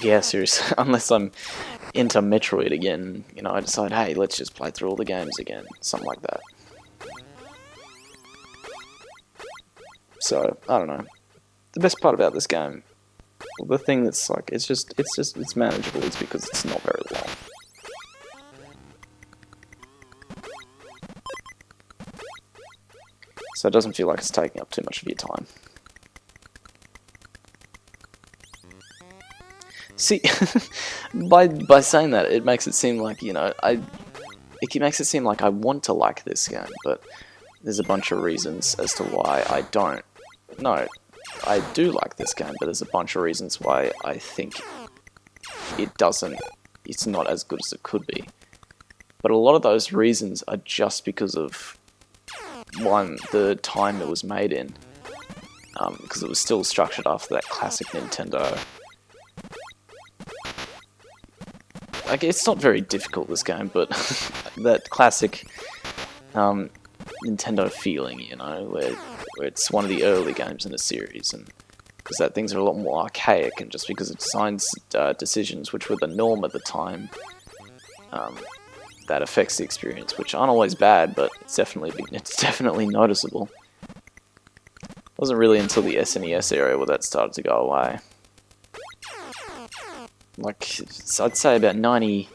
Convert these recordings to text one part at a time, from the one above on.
Yeah, seriously. Unless I'm into Metroid again, you know, I decide, hey, let's just play through all the games again, something like that. So I don't know. The best part about this game, well, the thing that's like, it's manageable. It's because it's not very long. So it doesn't feel like it's taking up too much of your time. See, by saying that, it makes it seem like, you know, it makes it seem like I want to like this game, but there's a bunch of reasons as to why I don't. No, I do like this game, but there's a bunch of reasons why I think it's not as good as it could be. But a lot of those reasons are just because of, one, the time it was made in, because it was still structured after that classic Nintendo. Like, it's not very difficult, this game, but that classic Nintendo feeling, you know, where it's one of the early games in a series, and because that things are a lot more archaic, and just because it designs decisions which were the norm at the time, that affects the experience, which aren't always bad, but it's definitely noticeable. It wasn't really until the SNES era where that started to go away. Like, I'd say about 90...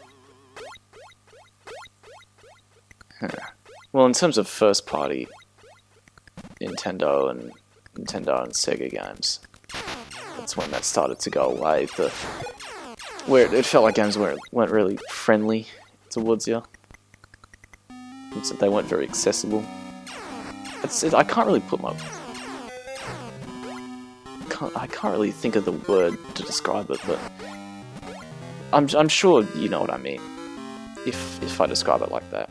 Well, in terms of first-party Nintendo and Sega games, that's when that started to go away. Where it felt like games weren't really friendly towards you. They weren't very accessible. I can't really put my... I can't really think of the word to describe it, but I'm sure you know what I mean if I describe it like that.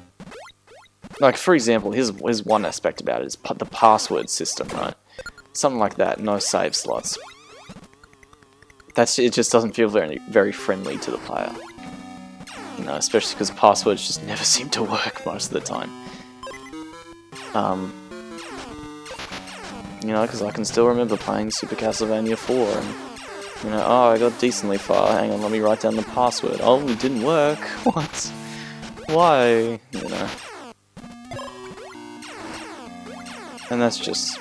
Like, for example, here's one aspect about it, is the password system, right? Something like that, no save slots. It just doesn't feel very friendly to the player. You know, especially because passwords just never seem to work most of the time. You know, because I can still remember playing Super Castlevania 4 and, you know, oh, I got decently far, hang on, let me write down the password. Oh, it didn't work, what? Why? You know. And that's just...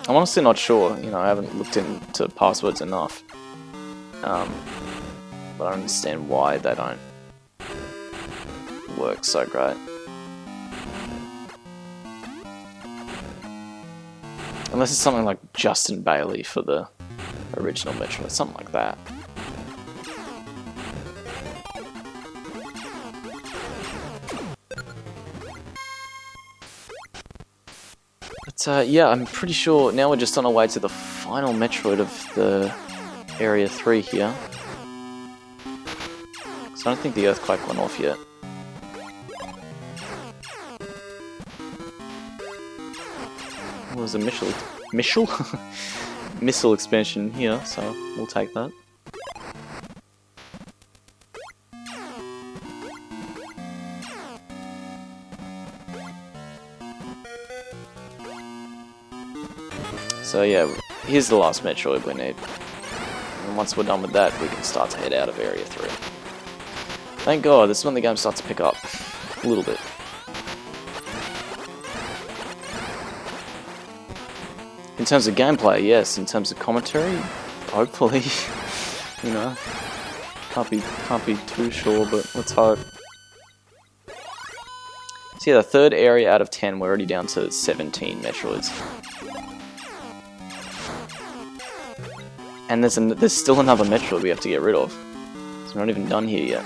I'm honestly not sure, you know, I haven't looked into passwords enough. But I understand why they don't work so great. Unless it's something like Justin Bailey for the original Metroid, something like that. But yeah, I'm pretty sure now we're just on our way to the final Metroid of the Area 3 here. So I don't think the earthquake went off yet. Well, there's a missile expansion here, so we'll take that. So yeah, here's the last Metroid we need. And once we're done with that, we can start to head out of Area 3. Thank God, this is when the game starts to pick up. A little bit. In terms of gameplay, yes. In terms of commentary, hopefully. You know, can't be too sure, but let's hope. So yeah, the third area out of 10, we're already down to 17 Metroids. And there's still another Metroid we have to get rid of. So we're not even done here yet.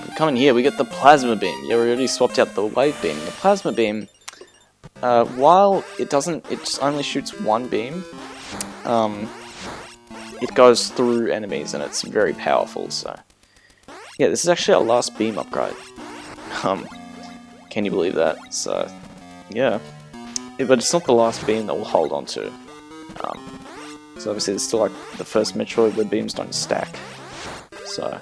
We come in here, we get the Plasma Beam. Yeah, we already swapped out the Wave Beam. The Plasma Beam, while it just only shoots one beam, it goes through enemies and it's very powerful, so... Yeah, this is actually our last beam upgrade. Can you believe that? So, yeah. But it's not the last beam that we'll hold on to. So obviously it's still like the first Metroid where beams don't stack. So...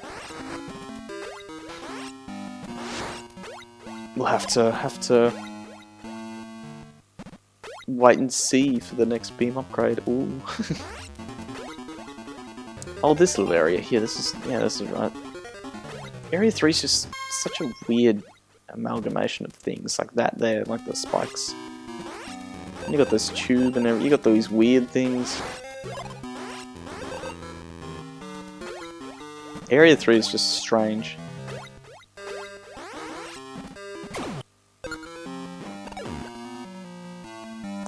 we'll have to wait and see for the next beam upgrade. Ooh. Oh, this little area here. This is, yeah, this is right. Area 3 is just such a weird amalgamation of things like that there, like the spikes. And you got this tube and you got these weird things. Area 3 is just strange.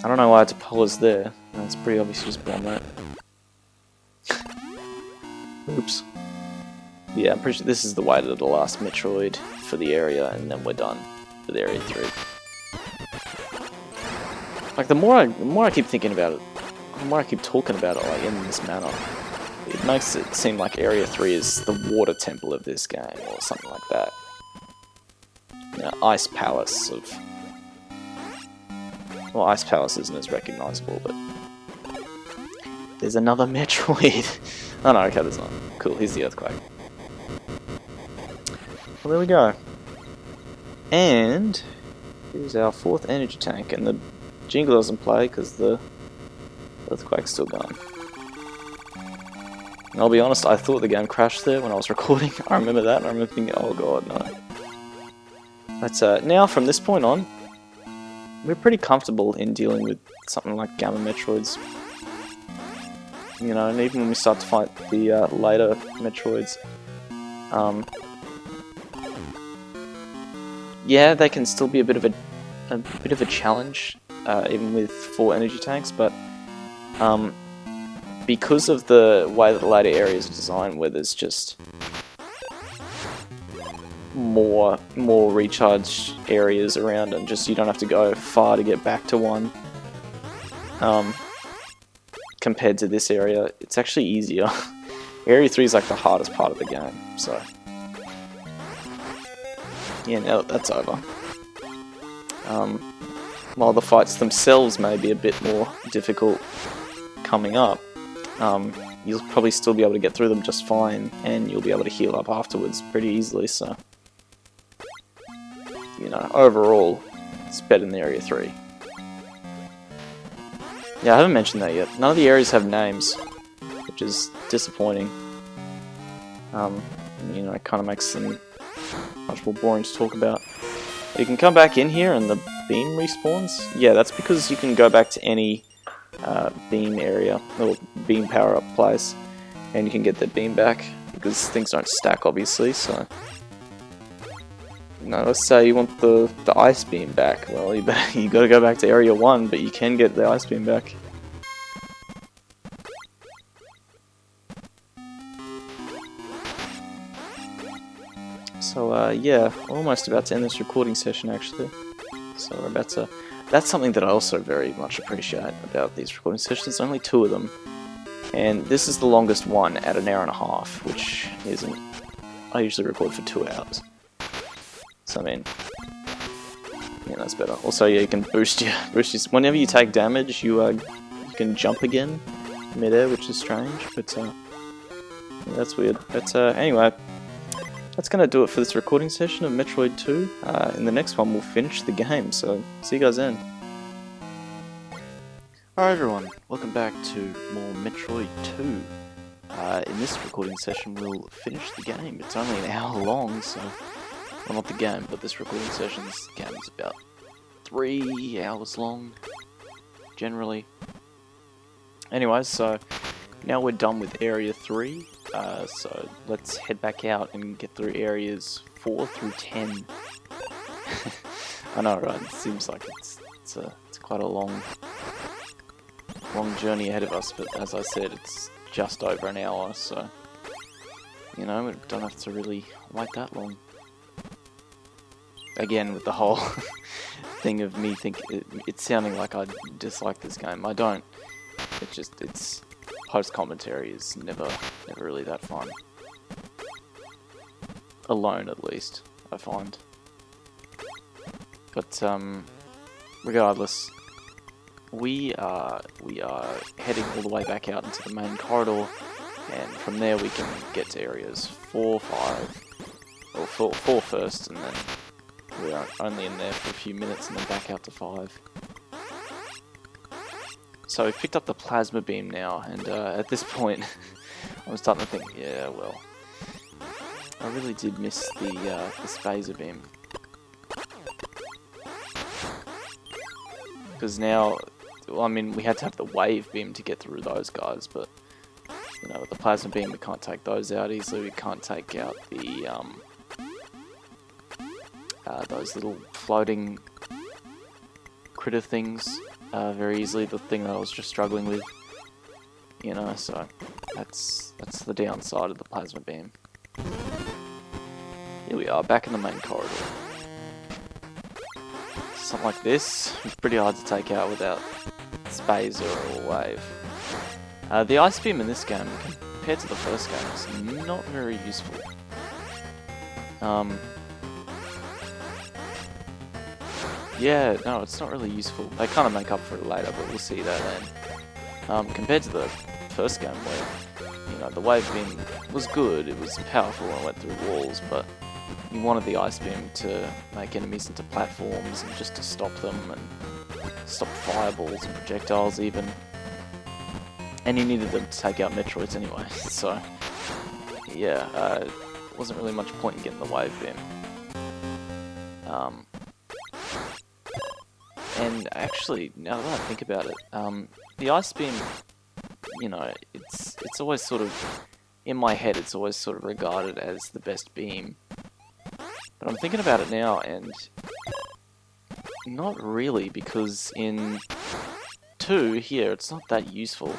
I don't know why it's Apollo's there. It's pretty obvious you just bomb that. Oops. Yeah, I'm pretty sure this is the way to the last Metroid for the area, and then we're done with Area 3. Like, the more I keep thinking about it, the more I keep talking about it, like, in this manner, it makes it seem like Area 3 is the water temple of this game, or something like that. You know, Ice Palace of... Well, Ice Palace isn't as recognizable, but... There's another Metroid! Oh no, okay, there's not. Cool, here's the earthquake. Well, there we go. And... here's our 4th energy tank, and the jingle doesn't play because the earthquake's still going. And I'll be honest, I thought the game crashed there when I was recording. I remember that, and I remember thinking, oh god, no. But now, from this point on, we're pretty comfortable in dealing with something like Gamma Metroids. You know, and even when we start to fight the later Metroids, yeah, they can still be a bit of a challenge, even with 4 energy tanks. But because of the way that the later areas are designed, where there's just more recharge areas around, and just you don't have to go far to get back to one. Compared to this area, it's actually easier. Area 3 is like the hardest part of the game, so yeah, now that that's over. While the fights themselves may be a bit more difficult coming up, you'll probably still be able to get through them just fine, and you'll be able to heal up afterwards pretty easily, so... You know, overall, it's better than Area 3. Yeah, I haven't mentioned that yet. None of the areas have names, which is disappointing. You know, it kind of makes them much more boring to talk about. You can come back in here and the beam respawns. Yeah, that's because you can go back to any beam area, or beam power-up place, and you can get the beam back, because things don't stack, obviously, so... No, let's say you want the ice beam back. Well, you gotta go back to Area 1, but you can get the ice beam back. So, yeah, we're almost about to end this recording session, actually. So we're about to... That's something that I also very much appreciate about these recording sessions. There's only 2 of them. And this is the longest one at an hour and a half, which isn't... I usually record for 2 hours. So, I mean, yeah, that's better. Also, yeah, you can boost your... Whenever you take damage, you can jump again mid-air, which is strange, but, yeah, that's weird. But, anyway, that's gonna do it for this recording session of Metroid 2. In the next one, we'll finish the game, so see you guys then. Alright everyone, welcome back to more Metroid 2. In this recording session, we'll finish the game. It's only an hour long, so... Well, not the game, but this recording session. This game is about 3 hours long, generally. Anyways, so now we're done with Area 3, so let's head back out and get through Areas 4 through 10. I know, right? It seems like it's quite a long journey ahead of us, but as I said, it's just over an hour, so, you know, we don't have to really wait that long. Again, with the whole thing of me it's sounding like I dislike this game. I don't. It's post-commentary is never really that fun. Alone, at least, I find. But, regardless, we are heading all the way back out into the main corridor, and from there we can get to areas 4, 5, or 4 first, and then we're only in there for a few minutes and then back out to 5. So we've picked up the plasma beam now, and at this point, I'm starting to think, yeah, well, I really did miss the phaser beam. Because now, well, I mean, we had to have the wave beam to get through those guys, but, you know, with the plasma beam, we can't take those out easily. We can't take out the, those little floating critter things very easily. The thing that I was just struggling with, you know, so that's the downside of the plasma beam. Here we are, back in the main corridor. Something like this, it's pretty hard to take out without Spazer or Wave. The Ice Beam in this game, compared to the first game, is not very useful. Yeah, no, it's not really useful. They kind of make up for it later, but we'll see that then. Compared to the first game where, you know, the Wave Beam was good, it was powerful and went through walls, but you wanted the Ice Beam to make enemies into platforms and just to stop them and stop fireballs and projectiles even. And you needed them to take out Metroids anyway, so yeah, wasn't really much point in getting the Wave Beam. And actually, now that I think about it, the Ice Beam, you know, it's always sort of, in my head, it's always sort of regarded as the best beam. But I'm thinking about it now, and not really, because in 2 here, it's not that useful.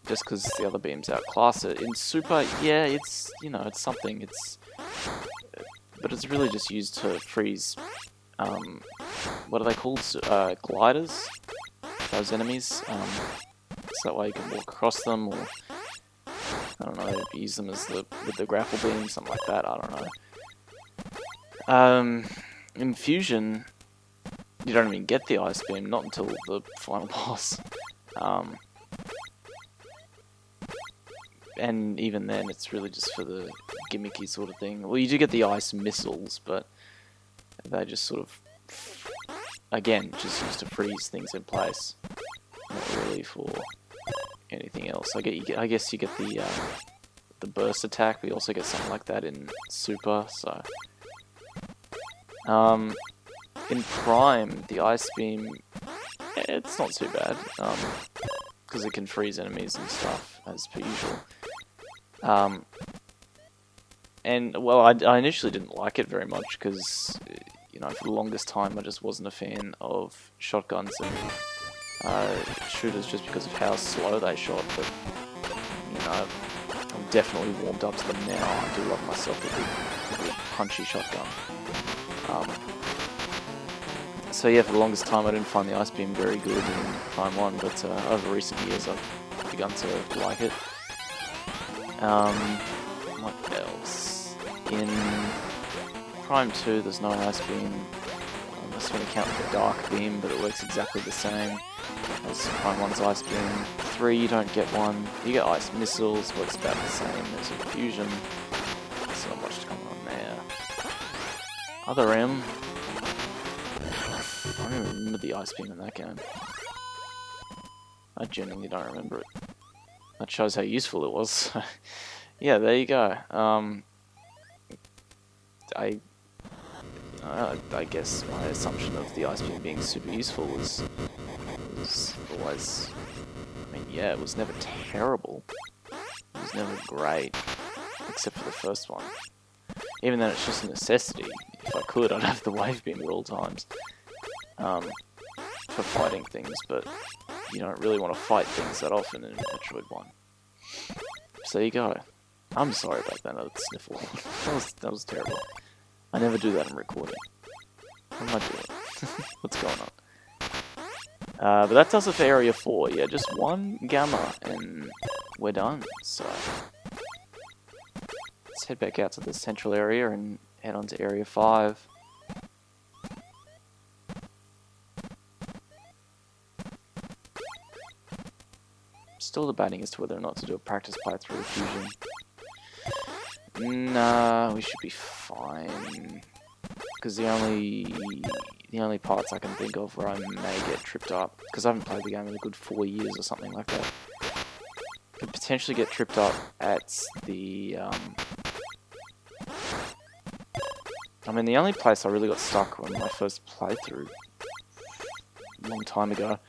Just because the other beams outclass it. In Super, yeah, it's, you know, it's something, but it's really just used to freeze, what are they called? Gliders? Those enemies. So that way you can walk across them, or, I don't know, use them as with the grapple beam, something like that, I don't know. In Fusion, you don't even get the Ice Beam, not until the final boss. And even then, it's really just for the gimmicky sort of thing. Well, you do get the ice missiles, but they just sort of, again, just used to freeze things in place. Not really for anything else. I guess you get the burst attack. We also get something like that in Super. So, in Prime, the Ice Beam, it's not too bad, because it can freeze enemies and stuff as per usual. And well, I initially didn't like it very much because, you know, for the longest time I just wasn't a fan of shotguns and shooters just because of how slow they shot. But, you know, I'm definitely warmed up to them now. I do love myself a big punchy shotgun. So yeah, for the longest time I didn't find the Ice Beam very good in Prime 1, but over recent years I've begun to like it. What else? In Prime 2 there's no Ice Beam, unless when you count the Dark Beam, but it works exactly the same as Prime 1's Ice Beam. 3 you don't get one. You get Ice Missiles, works about the same as in Fusion. There's not much going on there. Other M, I don't even remember the Ice Beam in that game. I genuinely don't remember it. That shows how useful it was. Yeah, there you go. I guess my assumption of the Ice Beam being super useful was always, I mean, yeah, it was never terrible. It was never great, except for the first one. Even then, it's just a necessity. If I could, I'd have the Wave Beam at all times. For fighting things, but you don't really want to fight things that often in Metroid 1. So there you go. I'm sorry about that sniffle. that was terrible. I never do that in recording. What am I doing? What's going on? But that does it for Area 4. Yeah, just one Gamma and we're done. So let's head back out to the central area and head on to Area 5. Still debating as to whether or not to do a practice playthrough of Fusion. Nah, we should be fine. Because the only the only parts I can think of where I may get tripped up, because I haven't played the game in a good 4 years or something like that. Could potentially get tripped up at the, I mean, the only place I really got stuck on my first playthrough, a long time ago,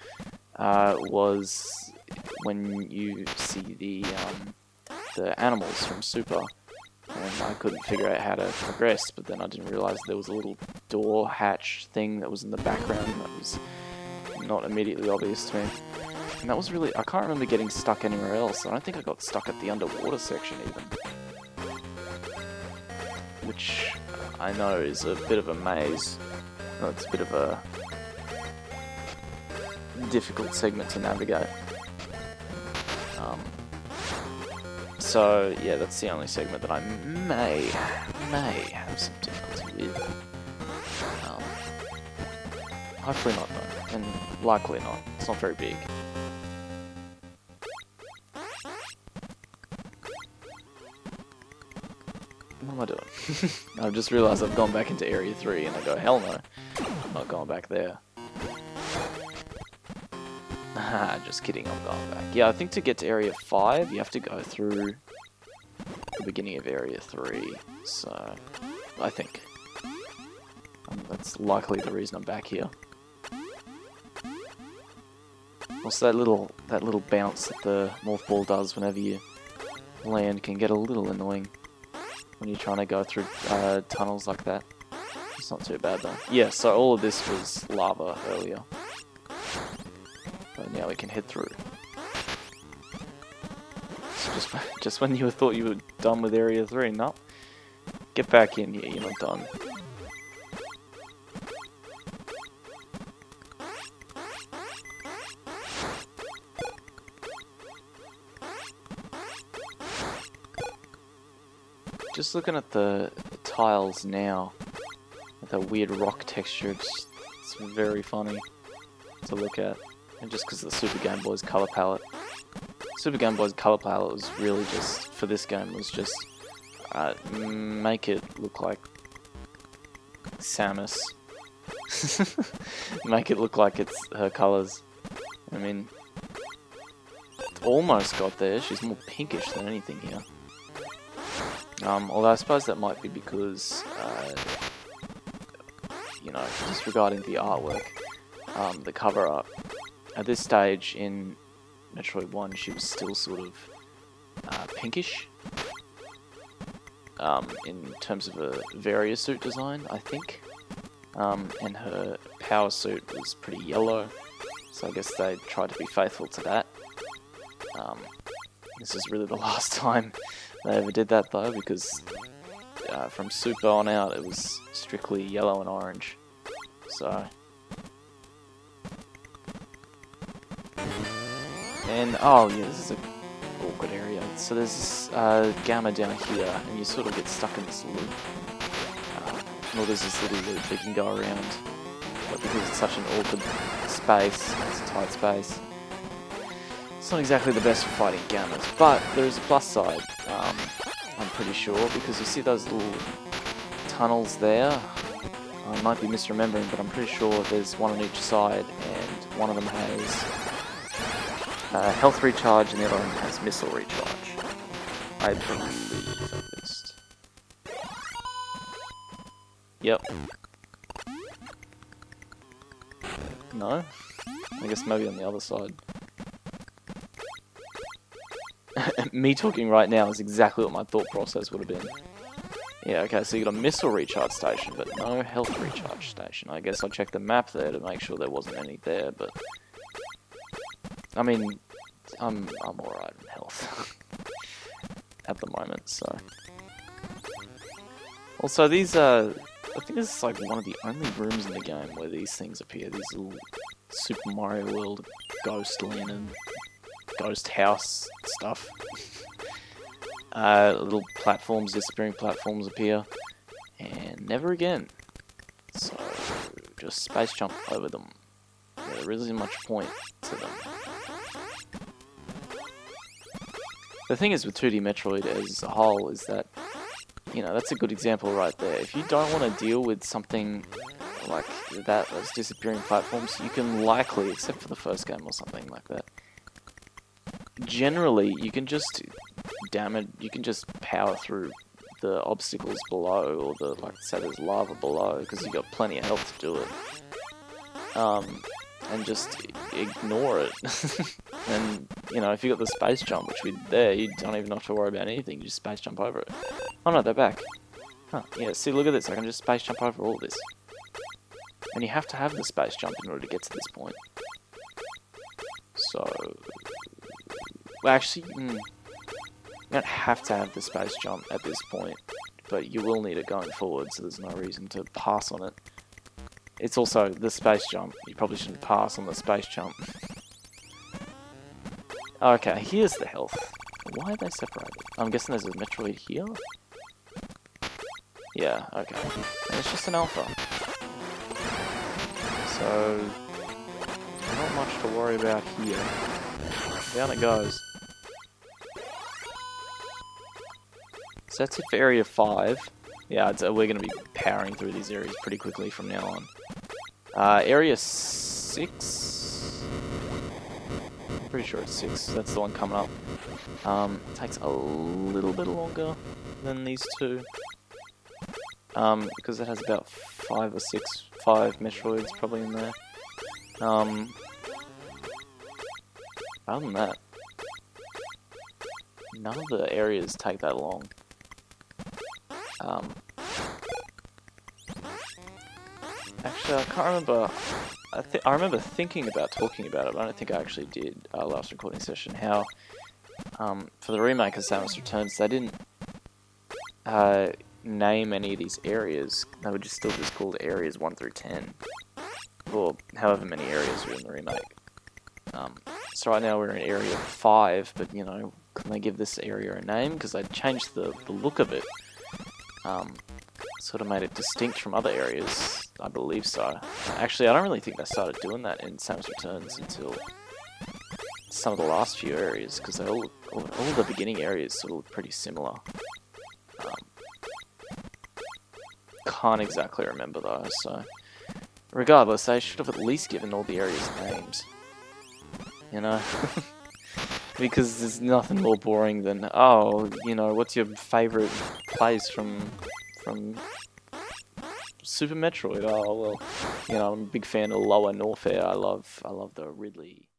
was when you see the animals from Super, and I couldn't figure out how to progress, but then I didn't realise there was a little door hatch thing that was in the background that was not immediately obvious to me. And that was really, I can't remember getting stuck anywhere else. I don't think I got stuck at the underwater section even. Which I know is a bit of a maze. It's a bit of a difficult segment to navigate. So yeah, that's the only segment that I may have some difficulty with. Hopefully not though, and likely not. It's not very big. What am I doing? I've just realised I've gone back into Area 3 and I go, hell no, I'm not going back there. Haha, just kidding, I'm going back. Yeah, I think to get to Area 5, you have to go through the beginning of Area 3, so I think. That's likely the reason I'm back here. Also, that little bounce that the morph ball does whenever you land can get a little annoying when you're trying to go through tunnels like that. It's not too bad though. Yeah, so all of this was lava earlier. But now we can head through. So just when you thought you were done with Area 3, no. Get back in here, you're not done. Just looking at the tiles now, with that weird rock texture, it's very funny to look at. And just because of the Super Game Boy's colour palette. Super Game Boy's colour palette was really just, for this game, was just make it look like Samus. Make it look like it's her colours. I mean, it's almost got there. She's more pinkish than anything here. Although I suppose that might be because, you know, just regarding the artwork, the cover art. At this stage in Metroid 1, she was still sort of pinkish in terms of a Varia suit design, I think. And her power suit was pretty yellow, so I guess they tried to be faithful to that. This is really the last time they ever did that though, because from Super on out it was strictly yellow and orange. So, and oh yeah, this is a awkward area. So there's this gamma down here, and you sort of get stuck in this loop. Well, there's this little loop that you can go around, but because it's such an awkward space, it's a tight space, it's not exactly the best for fighting gammas. But there's a plus side, I'm pretty sure, because you see those little tunnels there. I might be misremembering, but I'm pretty sure there's one on each side, and one of them has health recharge, and the other one has missile recharge. I believe, at least. Yep. No? I guess maybe on the other side. Me talking right now is exactly what my thought process would have been. Yeah, okay, so you got a missile recharge station, but no health recharge station. I guess I checked the map there to make sure there wasn't any there, but... I mean, I'm alright in health. At the moment, so... Also, these I think this is like one of the only rooms in the game where these things appear. These little Super Mario World ghost lantern, ghost house stuff. Little platforms, disappearing platforms appear, and never again. So just space jump over them. Yeah, there isn't much point to them. The thing is with 2D Metroid as a whole is that, you know, that's a good example right there. If you don't want to deal with something like that, those disappearing platforms, you can likely, except for the first game or something like that, generally you can just you can just power through the obstacles below, or the, like say there's lava below, because you've got plenty of health to do it. And just ignore it. And, you know, if you got the space jump, which we there, you don't even have to worry about anything, you just space jump over it. Oh no, they're back. Huh, yeah, see, look at this, I can just space jump over all this. And you have to have the space jump in order to get to this point. So... well, actually, you don't have to have the space jump at this point, but you will need it going forward, so there's no reason to pass on it. It's also the space jump. You probably shouldn't pass on the space jump. Okay, here's the health. Why are they separated? I'm guessing there's a Metroid here? Yeah, okay. And it's just an alpha. So, not much to worry about here. Down it goes. So that's it for Area 5. Yeah, we're going to be powering through these areas pretty quickly from now on. Area 6? I'm pretty sure it's 6. That's the one coming up. Takes a little bit longer than these two. Because it has about 5 Metroids probably in there. Other than that, none of the areas take that long. Actually, I can't remember. I remember thinking about talking about it, but I don't think I actually did last recording session. How for the remake of Samus Returns, they didn't name any of these areas. They were just still just called areas 1 through 10, or however many areas are in the remake. So right now we're in Area 5, but you know, can they give this area a name? Because they changed the look of it. Sort of made it distinct from other areas, I believe so. Actually, I don't really think they started doing that in Samus Returns until some of the last few areas, because all of the beginning areas sort of look pretty similar. Can't exactly remember though, so... regardless, they should have at least given all the areas names. You know? Because there's nothing more boring than, oh, you know, what's your favourite place from Super Metroid? Oh, well, you know, I'm a big fan of Lower Norfair. I love the Ridley